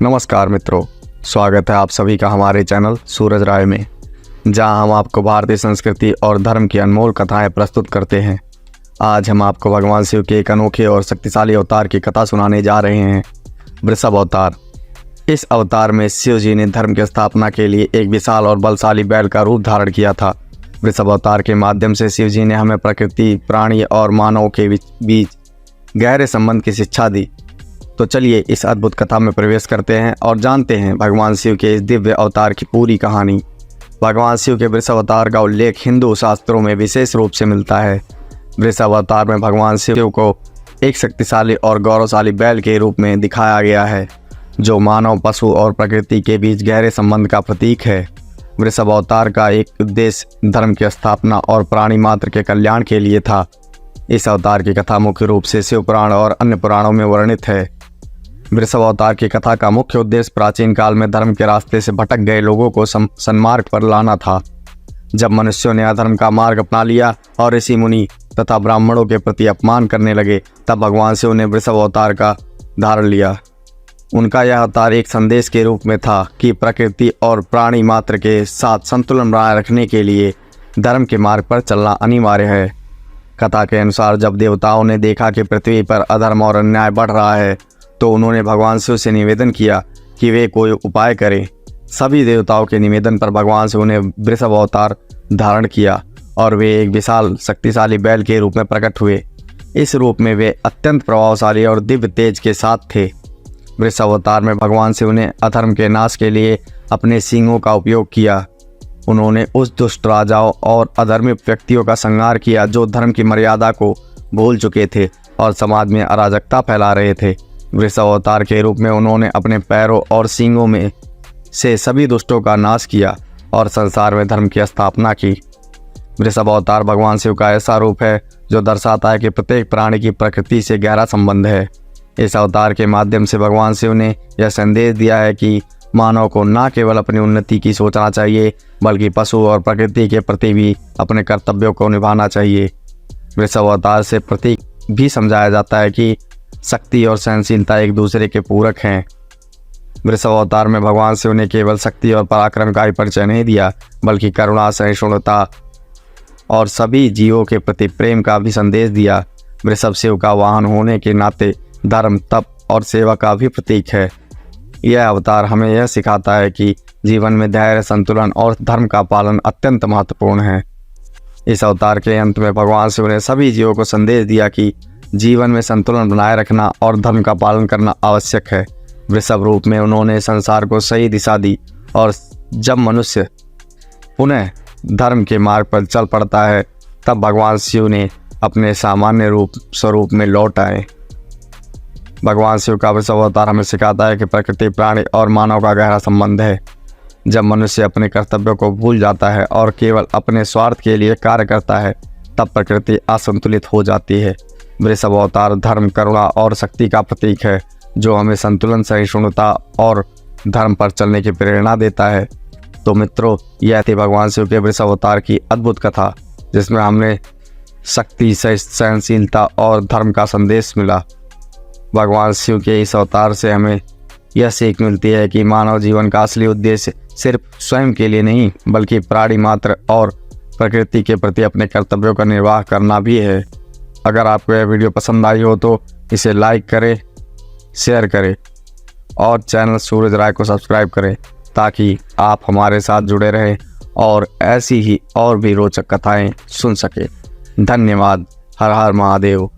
नमस्कार मित्रों, स्वागत है आप सभी का हमारे चैनल सूरज राय में, जहां हम आपको भारतीय संस्कृति और धर्म की अनमोल कथाएं प्रस्तुत करते हैं। आज हम आपको भगवान शिव के एक अनोखे और शक्तिशाली अवतार की कथा सुनाने जा रहे हैं, वृषभ अवतार। इस अवतार में शिव जी ने धर्म की स्थापना के लिए एक विशाल और बलशाली बैल का रूप धारण किया था। वृषभ अवतार के माध्यम से शिव जी ने हमें प्रकृति, प्राणी और मानव के बीच गहरे संबंध की शिक्षा दी। तो चलिए इस अद्भुत कथा में प्रवेश करते हैं और जानते हैं भगवान शिव के इस दिव्य अवतार की पूरी कहानी। भगवान शिव के वृषभ अवतार का उल्लेख हिंदू शास्त्रों में विशेष रूप से मिलता है। वृषभ अवतार में भगवान शिव को एक शक्तिशाली और गौरवशाली बैल के रूप में दिखाया गया है, जो मानव, पशु और प्रकृति के बीच गहरे संबंध का प्रतीक है। वृषभ अवतार का एक उद्देश्य धर्म की स्थापना और प्राणी मात्र के कल्याण के लिए था। इस अवतार की कथा मुख्य रूप से शिव पुराण और अन्य पुराणों में वर्णित है। वृषभ अवतार की कथा का मुख्य उद्देश्य प्राचीन काल में धर्म के रास्ते से भटक गए लोगों को सन्मार्ग पर लाना था। जब मनुष्यों ने अधर्म का मार्ग अपना लिया और ऋषि मुनि तथा ब्राह्मणों के प्रति अपमान करने लगे, तब भगवान शिव ने वृषभ अवतार का धारण लिया। उनका यह अवतार एक संदेश के रूप में था कि प्रकृति और प्राणी मात्र के साथ संतुलन बनाए रखने के लिए धर्म के मार्ग पर चलना अनिवार्य है। कथा के अनुसार जब देवताओं ने देखा कि पृथ्वी पर अधर्म और अन्याय बढ़ रहा है, तो उन्होंने भगवान शिव से निवेदन किया कि वे कोई उपाय करें। सभी देवताओं के निवेदन पर भगवान शिव ने वृषभ अवतार धारण किया और वे एक विशाल शक्तिशाली बैल के रूप में प्रकट हुए। इस रूप में वे अत्यंत प्रभावशाली और दिव्य तेज के साथ थे। वृषभ अवतार में भगवान शिव ने अधर्म के नाश के लिए अपने सींगों का उपयोग किया। उन्होंने उस दुष्ट राजाओं और अधर्मी व्यक्तियों का संहार किया जो धर्म की मर्यादा को भूल चुके थे और समाज में अराजकता फैला रहे थे। वृषभ अवतार के रूप में उन्होंने अपने पैरों और सींगों में से सभी दुष्टों का नाश किया और संसार में धर्म की स्थापना की। वृषभ अवतार भगवान शिव का ऐसा रूप है जो दर्शाता है कि प्रत्येक प्राणी की प्रकृति से गहरा संबंध है। इस अवतार के माध्यम से भगवान शिव ने यह संदेश दिया है कि मानव को न केवल अपनी उन्नति की सोचना चाहिए, बल्कि पशु और प्रकृति के प्रति भी अपने कर्तव्यों को निभाना चाहिए। वृषभ अवतार से प्रतीक भी समझाया जाता है कि शक्ति और सहनशीलता एक दूसरे के पूरक हैं। वृषभ अवतार में भगवान शिव ने केवल शक्ति और पराक्रम का ही परिचय नहीं दिया, बल्कि करुणा, सहिष्णुता और सभी जीवों के प्रति प्रेम का भी संदेश दिया। वृषभ शिव का वाहन होने के नाते धर्म, तप और सेवा का भी प्रतीक है। यह अवतार हमें यह सिखाता है कि जीवन में धैर्य, संतुलन और धर्म का पालन अत्यंत महत्वपूर्ण है। इस अवतार के अंत में भगवान शिव ने सभी जीवों को संदेश दिया कि जीवन में संतुलन बनाए रखना और धर्म का पालन करना आवश्यक है। वृषभ रूप में उन्होंने संसार को सही दिशा दी और जब मनुष्य पुनः धर्म के मार्ग पर चल पड़ता है, तब भगवान शिव ने अपने सामान्य स्वरूप में लौट आए। भगवान शिव का वृषभ अवतार हमें सिखाता है कि प्रकृति, प्राणी और मानव का गहरा संबंध है। जब मनुष्य अपने कर्तव्यों को भूल जाता है और केवल अपने स्वार्थ के लिए कार्य करता है, तब प्रकृति असंतुलित हो जाती है। वृषभ अवतार धर्म, करुणा और शक्ति का प्रतीक है, जो हमें संतुलन, सहिष्णुता और धर्म पर चलने की प्रेरणा देता है। तो मित्रों, यह थी भगवान शिव के वृषभ अवतार की अद्भुत कथा, जिसमें हमने शक्ति, सहनशीलता और धर्म का संदेश मिला। भगवान शिव के इस अवतार से हमें यह सीख मिलती है कि मानव जीवन का असली उद्देश्य सिर्फ स्वयं के लिए नहीं, बल्कि प्राणी मात्र और प्रकृति के प्रति अपने कर्तव्यों का निर्वाह करना भी है। अगर आपको यह वीडियो पसंद आई हो तो इसे लाइक करें, शेयर करें और चैनल सूरज राय को सब्सक्राइब करें, ताकि आप हमारे साथ जुड़े रहें और ऐसी ही और भी रोचक कथाएं सुन सकें। धन्यवाद। हर हर महादेव।